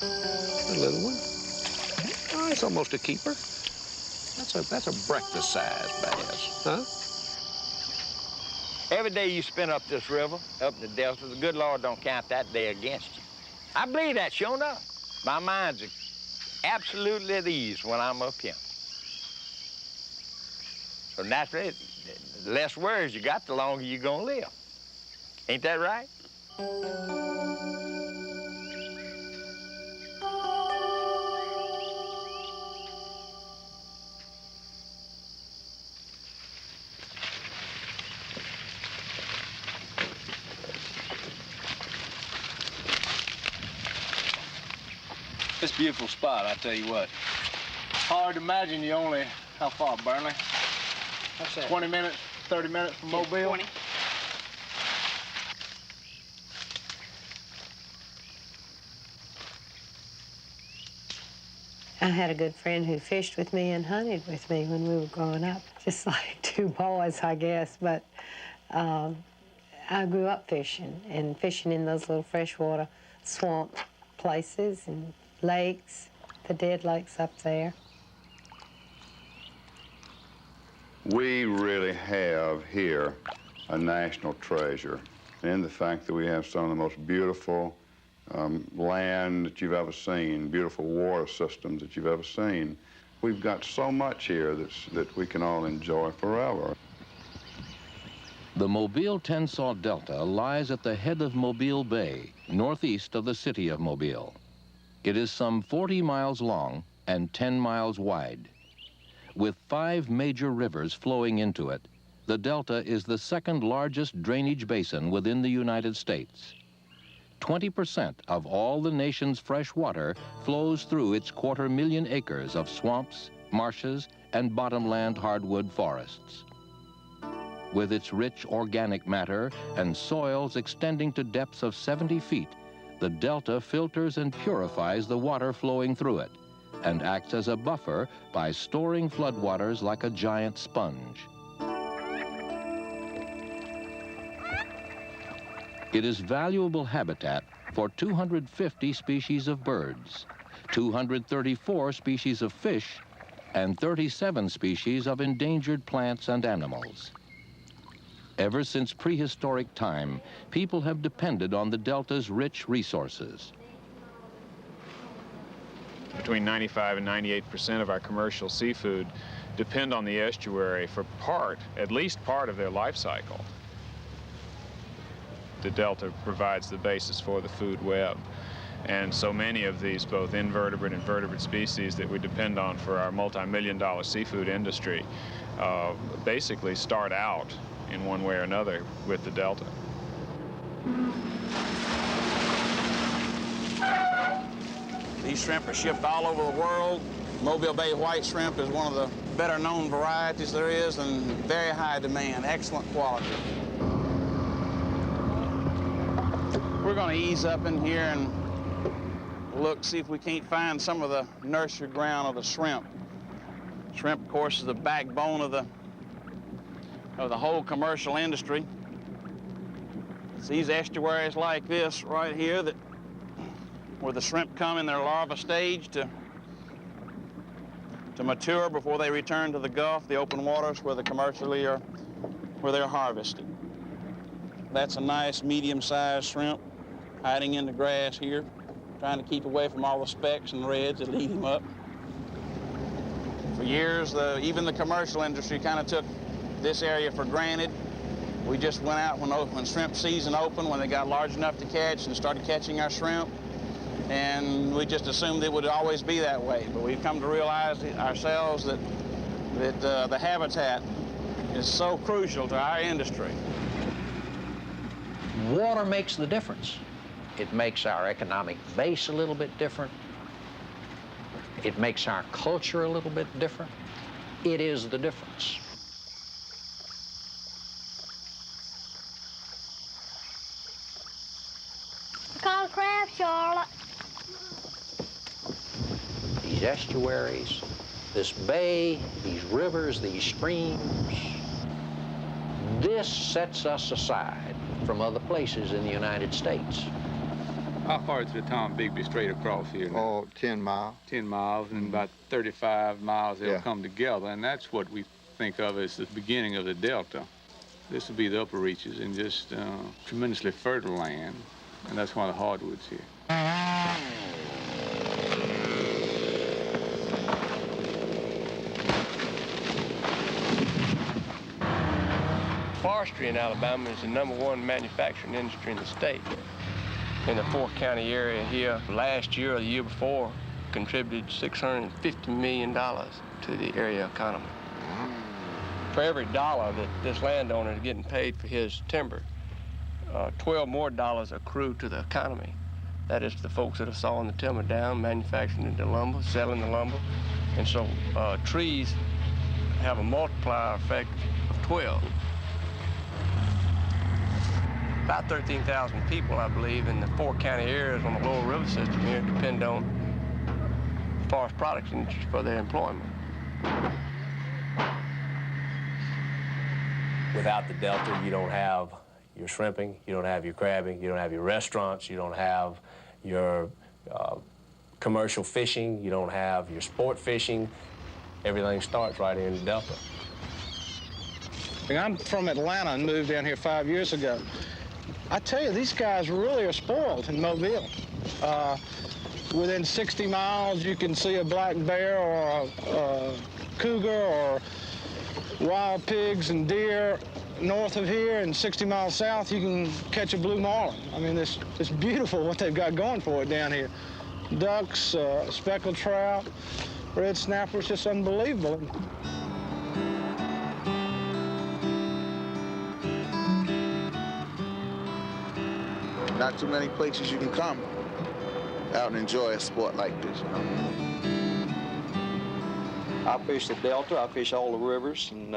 A little one. Oh, it's almost a keeper. That's a breakfast-sized bass, huh? Every day you spend up this river, up the Delta, the good Lord don't count that day against you. I believe that, sure enough. My mind's absolutely at ease when I'm up here. So naturally, the less worries you got, the longer you're gonna live. Ain't that right? It's a beautiful spot, I tell you what. Hard to imagine you only, how far, Burnley? What's that? 20 minutes, 30 minutes from Mobile? 20. I had a good friend who fished with me and hunted with me when we were growing up, just like two boys, I guess. But I grew up fishing in those little freshwater swamp places and lakes, the dead lakes up there. We really have here a national treasure in the fact that we have some of the most beautiful land that you've ever seen, beautiful water systems that you've ever seen. We've got so much here that we can all enjoy forever. The Mobile-Tensaw Delta lies at the head of Mobile Bay, northeast of the city of Mobile. It is some 40 miles long and 10 miles wide. With 5 major rivers flowing into it, the Delta is the second largest drainage basin within the United States. 20% of all the nation's fresh water flows through its 250,000 acres of swamps, marshes, and bottomland hardwood forests. With its rich organic matter and soils extending to depths of 70 feet, the Delta filters and purifies the water flowing through it and acts as a buffer by storing floodwaters like a giant sponge. It is valuable habitat for 250 species of birds, 234 species of fish, and 37 species of endangered plants and animals. Ever since prehistoric time, people have depended on the Delta's rich resources. Between 95 and 98% of our commercial seafood depend on the estuary for at least part of their life cycle. The Delta provides the basis for the food web. And so many of these, both invertebrate and vertebrate species that we depend on for our multi-million-dollar seafood industry, basically start out in one way or another with the Delta. These shrimp are shipped all over the world. Mobile Bay white shrimp is one of the better known varieties there is and very high demand, excellent quality. We're going to ease up in here and look, see if we can't find some of the nursery ground of the shrimp. Shrimp, of course, is the backbone of the whole commercial industry. It's these estuaries like this right here where the shrimp come in their larva stage to mature before they return to the Gulf, the open waters where they're harvested. That's a nice medium-sized shrimp hiding in the grass here, trying to keep away from all the specks and reds that eat him up. For years, even the commercial industry kind of took this area for granted. We just went out when shrimp season opened, when they got large enough to catch, and started catching our shrimp. And we just assumed it would always be that way. But we've come to realize ourselves that the habitat is so crucial to our industry. Water makes the difference. It makes our economic base a little bit different. It makes our culture a little bit different. It is the difference. Call crab, Charlotte. These estuaries, this bay, these rivers, these streams, this sets us aside from other places in the United States. How far is the Tom Bigby straight across here now? Oh, 10 miles. 10 miles, and about 35 miles they'll come together, and that's what we think of as the beginning of the delta. This will be the upper reaches and just tremendously fertile land, and that's one of the hardwoods here. Forestry in Alabama is the #1 manufacturing industry in the state. In the 4-county area here, last year or the year before, contributed $650 million to the area economy. For every dollar that this landowner is getting paid for his timber, 12 more dollars accrue to the economy. That is the folks that are sawing the timber down, manufacturing the lumber, selling the lumber. And so trees have a multiplier effect of 12. About 13,000 people, I believe, in the 4-county areas on the lower river system here depend on forest products industry for their employment. Without the Delta, you don't have your shrimping, you don't have your crabbing, you don't have your restaurants, you don't have your commercial fishing, you don't have your sport fishing. Everything starts right here in the Delta. I'm from Atlanta and moved down here 5 years ago. I tell you, these guys really are spoiled in Mobile. Within 60 miles, you can see a black bear or a cougar or wild pigs and deer. North of here and 60 miles south, you can catch a blue marlin. I mean, it's beautiful what they've got going for it down here. Ducks, speckled trout, red snappers, just unbelievable. Not too many places you can come out and enjoy a sport like this, you know. I fish the Delta, I fish all the rivers, and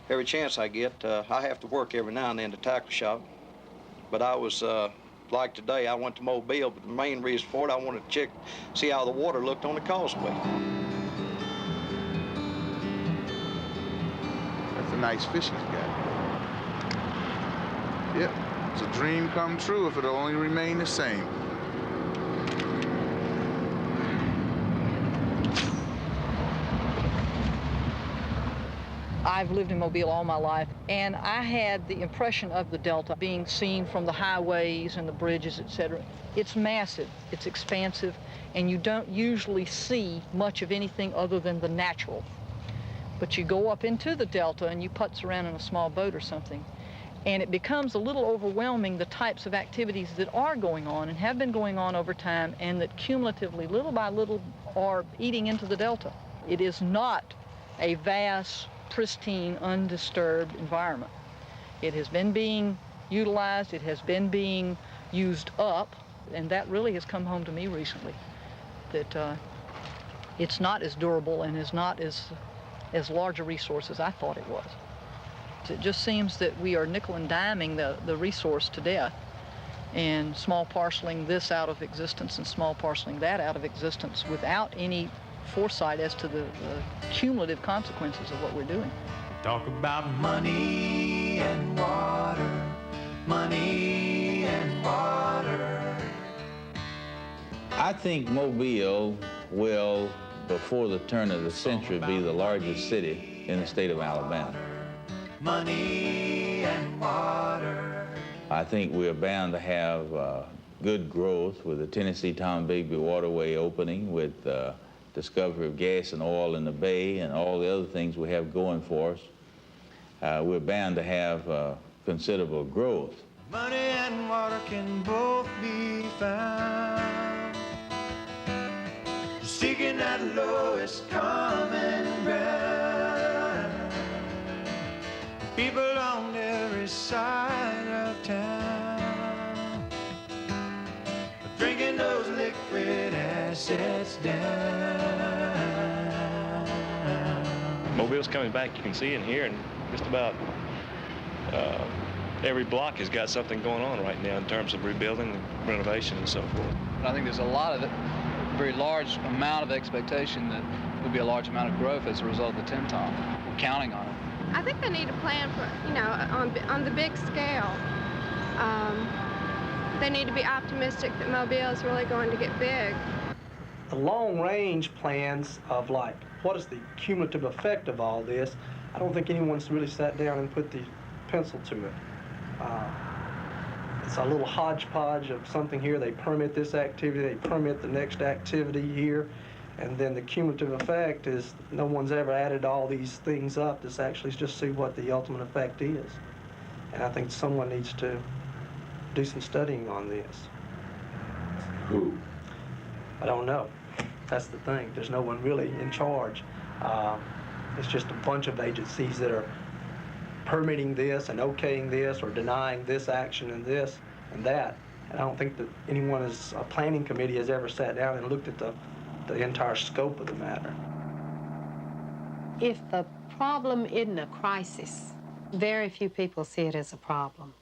every chance I get, I have to work every now and then to tackle shop. But I was, like today, I went to Mobile, but the main reason for it, I wanted to see how the water looked on the causeway. That's a nice fishing guy. Yep, it's a dream come true if it'll only remain the same. I've lived in Mobile all my life, and I had the impression of the Delta being seen from the highways and the bridges, etc. It's massive, it's expansive, and you don't usually see much of anything other than the natural. But you go up into the Delta and you putz around in a small boat or something, and it becomes a little overwhelming, the types of activities that are going on and have been going on over time, and that cumulatively, little by little, are eating into the Delta. It is not a vast, pristine, undisturbed environment. It has been being utilized, it has been being used up, and that really has come home to me recently, that it's not as durable and is not as large a resource as I thought it was. It just seems that we are nickel and diming the resource to death, and small parceling this out of existence and small parceling that out of existence without any foresight as to the cumulative consequences of what we're doing. Talk about money and water, money and water. I think Mobile will, before the turn of the century, be the largest city in the state of Alabama. Money and water. I think we're bound to have good growth with the Tennessee-Tom Bigby waterway opening, with discovery of gas and oil in the bay and all the other things we have going for us. We're bound to have considerable growth. Money and water can both be found, seeking that lowest common ground. People on every side of town are drinking those liquid assets down. Mobile's coming back. You can see and hear, and just about every block has got something going on right now in terms of rebuilding, renovation, and so forth. I think there's a lot of very large amount of expectation that there'll be a large amount of growth as a result of the Tim-Tom. We're counting on it. I think they need a plan for, on the big scale. they need to be optimistic that Mobile is really going to get big. The long-range plans of like, what is the cumulative effect of all this, I don't think anyone's really sat down and put the pencil to it. It's a little hodgepodge of something here. They permit this activity, they permit the next activity here, and then the cumulative effect is no one's ever added all these things up to actually just see what the ultimate effect is. And I think someone needs to do some studying on this. Who? I don't know. That's the thing. There's no one really in charge. It's just a bunch of agencies that are permitting this and okaying this or denying this action and this and that. And I don't think that anyone as a planning committee has ever sat down and looked at the entire scope of the matter. If the problem isn't a crisis, very few people see it as a problem.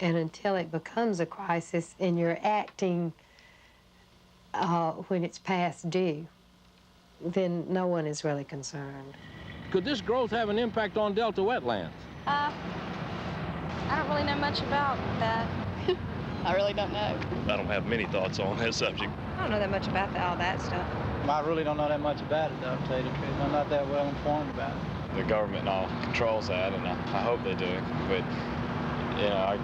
And until it becomes a crisis and you're acting when it's past due, then no one is really concerned. Could this growth have an impact on Delta wetlands? I don't really know much about that. I really don't know. I don't have many thoughts on that subject. I don't know that much about all that stuff. I really don't know that much about it, though, to tell you the truth. I'm not that well informed about it. The government now controls that, and I hope they do. But, you know,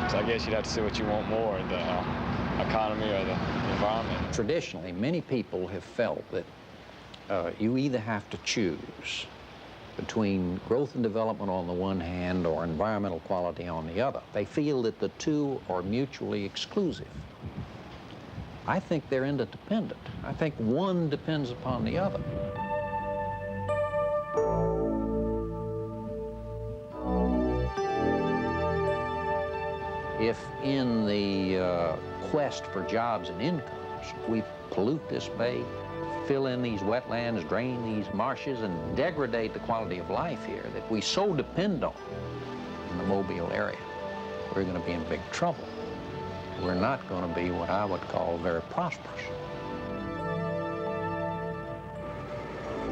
so I guess you'd have to see what you want more, the economy or the environment. Traditionally, many people have felt that you either have to choose between growth and development on the one hand or environmental quality on the other. They feel that the two are mutually exclusive. I think they're interdependent. I think one depends upon the other. If in the quest for jobs and incomes, we pollute this bay, fill in these wetlands, drain these marshes, and degrade the quality of life here that we so depend on in the Mobile area, we're going to be in big trouble. We're not going to be what I would call very prosperous.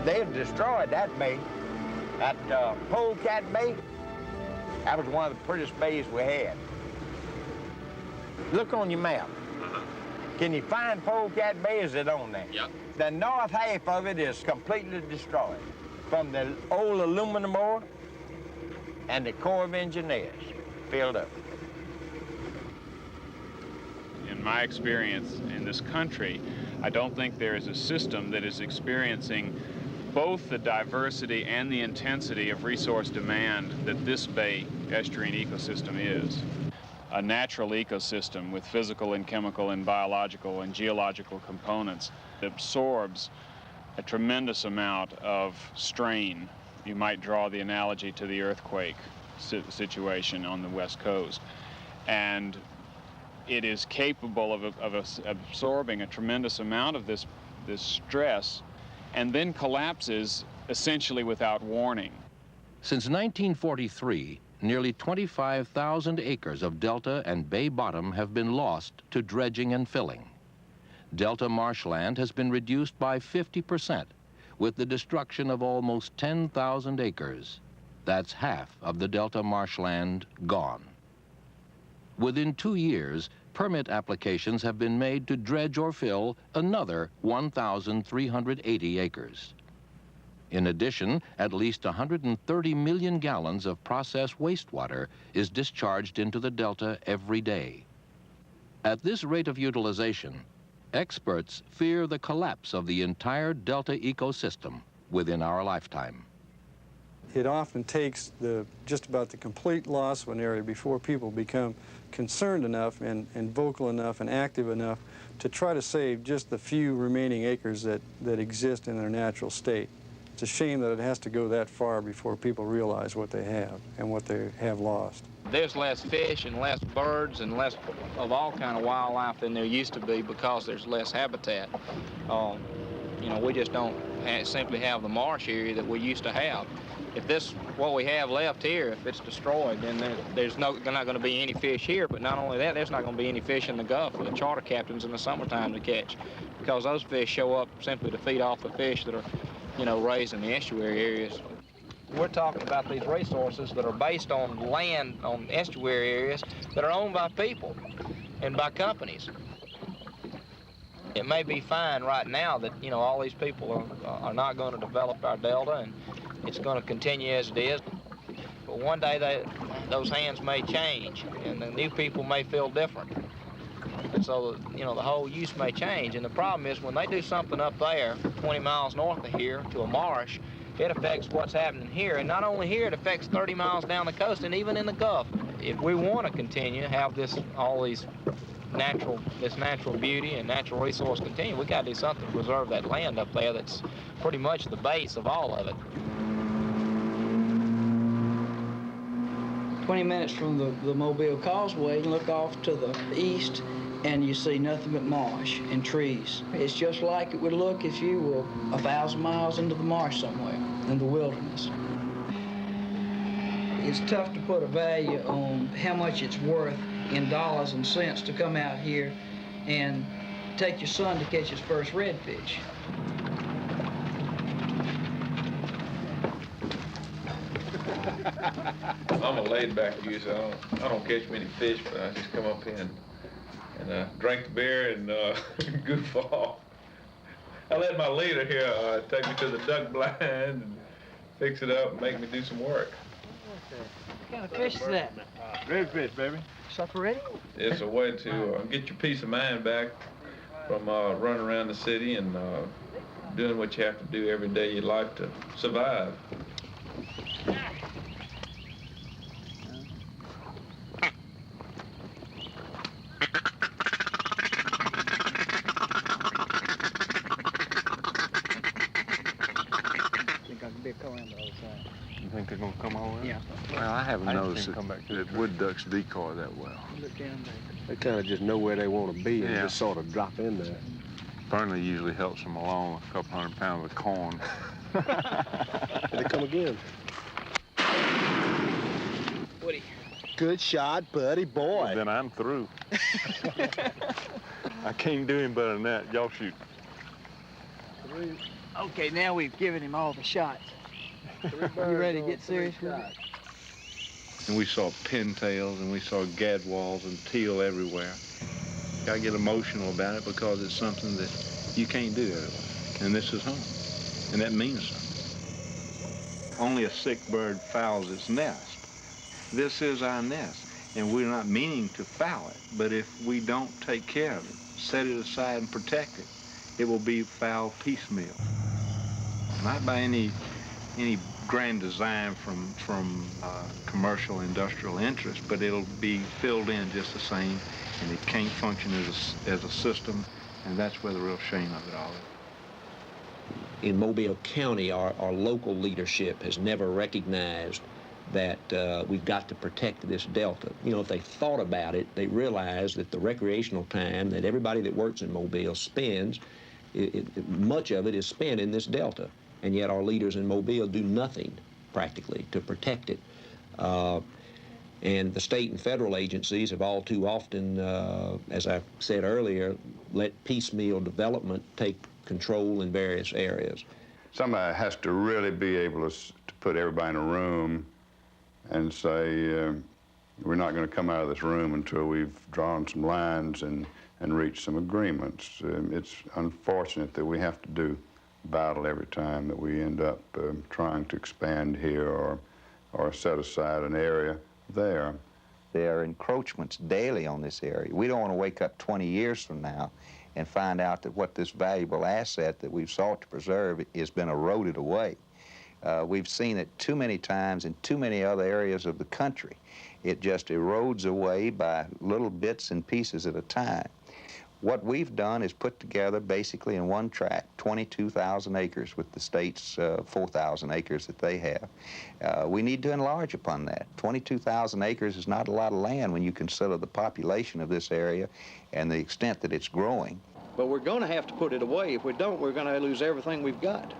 They've destroyed that bay. That Polecat Bay, that was one of the prettiest bays we had. Look on your map. Can you find Polecat Bay? Is it on there? Yep. The north half of it is completely destroyed. From the old aluminum ore and the Corps of Engineers filled up. In my experience in this country, I don't think there is a system that is experiencing both the diversity and the intensity of resource demand that this bay estuarine ecosystem is. A natural ecosystem with physical and chemical and biological and geological components that absorbs a tremendous amount of strain. You might draw the analogy to the earthquake situation on the West Coast. And it is capable of absorbing a tremendous amount of this stress and then collapses essentially without warning. Since 1943, nearly 25,000 acres of delta and bay bottom have been lost to dredging and filling. Delta marshland has been reduced by 50%, with the destruction of almost 10,000 acres. That's half of the delta marshland gone. Within 2 years, permit applications have been made to dredge or fill another 1,380 acres. In addition, at least 130 million gallons of processed wastewater is discharged into the delta every day. At this rate of utilization, experts fear the collapse of the entire delta ecosystem within our lifetime. It often takes just about the complete loss of an area before people become concerned enough and vocal enough and active enough to try to save just the few remaining acres that exist in their natural state. It's a shame that it has to go that far before people realize what they have and what they have lost. There's less fish and less birds and less of all kind of wildlife than there used to be because there's less habitat. You know, we just don't simply have the marsh area that we used to have. If this, what we have left here, if it's destroyed, then there's not going to be any fish here. But not only that, there's not going to be any fish in the Gulf for the charter captains in the summertime to catch, because those fish show up simply to feed off the fish that are, you know, raised in the estuary areas. We're talking about these resources that are based on land, on estuary areas that are owned by people and by companies. It may be fine right now that, you know, all these people are not going to develop our delta, and it's going to continue as it is. But one day those hands may change, and the new people may feel different. And so, you know, the whole use may change. And the problem is when they do something up there, 20 miles north of here, to a marsh, it affects what's happening here. And not only here, it affects 30 miles down the coast and even in the Gulf. If we want to continue to have all this natural beauty and natural resource continue, we got to do something to preserve that land up there that's pretty much the base of all of it. 20 minutes from the Mobile Causeway, look off to the east, and you see nothing but marsh and trees. It's just like it would look if you were 1,000 miles into the marsh somewhere, in the wilderness. It's tough to put a value on how much it's worth in dollars and cents to come out here and take your son to catch his first redfish. I'm a laid-back user. I don't catch many fish, but I just come up here and drink the beer and goof off. I let my leader here take me to the duck blind and fix it up and make me do some work. What kind of fish is that? Redfish, baby. Supper ready? It's a way to get your peace of mind back from running around the city and doing what you have to do every day of your life to survive. You think they're going to come all the way? Yeah. Well, I haven't noticed that wood ducks decoy that well. Look down there. They kind of just know where they want to be and just sort of drop in there. Burnley usually helps them along a couple 100 pounds of corn. Here they come again. Woody. Good shot, buddy boy. Well, then I'm through. I can't do him better than that. Y'all shoot. Okay, now we've given him all the shots. You ready to get serious with it? And we saw pintails and we saw gadwalls and teal everywhere. I get emotional about it because it's something that you can't do otherwise. And this is home. And that means something. Only a sick bird fouls its nest. This is our nest. And we're not meaning to foul it. But if we don't take care of it, set it aside and protect it, it will be fouled piecemeal. Not by any grand design from commercial industrial interest, but it'll be filled in just the same, and it can't function as a system, and that's where the real shame of it all is. In Mobile County, our local leadership has never recognized that we've got to protect this delta. You know, if they thought about it, they realize that the recreational time that everybody that works in Mobile spends, much of it is spent in this delta. And yet our leaders in Mobile do nothing, practically, to protect it. And the state and federal agencies have all too often, as I said earlier, let piecemeal development take control in various areas. Somebody has to really be able to put everybody in a room and say, we're not going to come out of this room until we've drawn some lines and reached some agreements. It's unfortunate that we have to do battle every time that we end up trying to expand here or set aside an area there. There are encroachments daily on this area. We don't want to wake up 20 years from now and find out that what this valuable asset that we've sought to preserve has been eroded away. We've seen it too many times in too many other areas of the country. It just erodes away by little bits and pieces at a time. What we've done is put together basically in one tract 22,000 acres with the state's 4,000 acres that they have. We need to enlarge upon that. 22,000 acres is not a lot of land when you consider the population of this area and the extent that it's growing. But we're going to have to put it away. If we don't, we're going to lose everything we've got.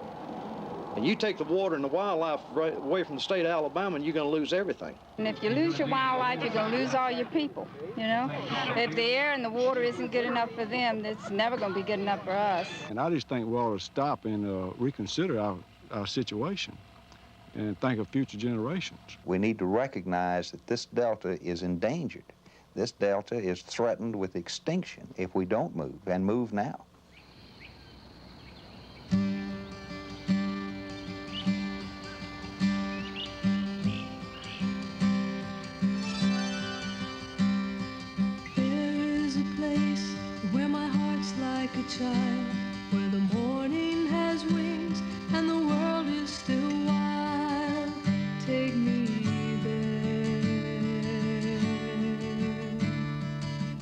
And you take the water and the wildlife right away from the state of Alabama, and you're going to lose everything. And if you lose your wildlife, you're going to lose all your people, you know? If the air and the water isn't good enough for them, it's never going to be good enough for us. And I just think we ought to stop and reconsider our situation. and think of future generations. We need to recognize that this delta is endangered. This delta is threatened with extinction if we don't move, and move now. Child, where the morning has wings and the world is still wild, take me there.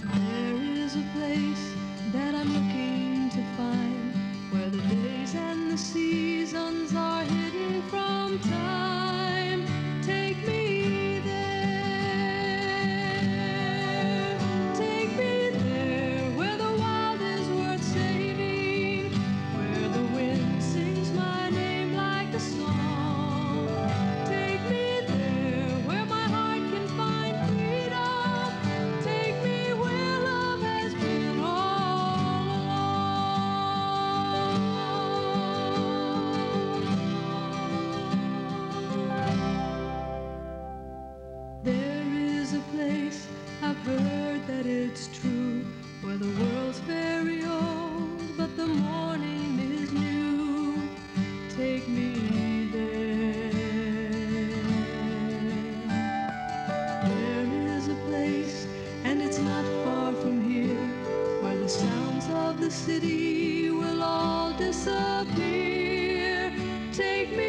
There is a place that I'm looking to find, where the days and the seasons are hidden from time. Take me there. Take me there, where the wild is worth saving, where the wind sings my name like a song. Take me there, where my heart can find freedom. Take me where love has been all along. There is a place, I've heard that it's true, where the world's very old, but the morning is new. Take me there. There is a place, and it's not far from here, where the sounds of the city will all disappear. Take me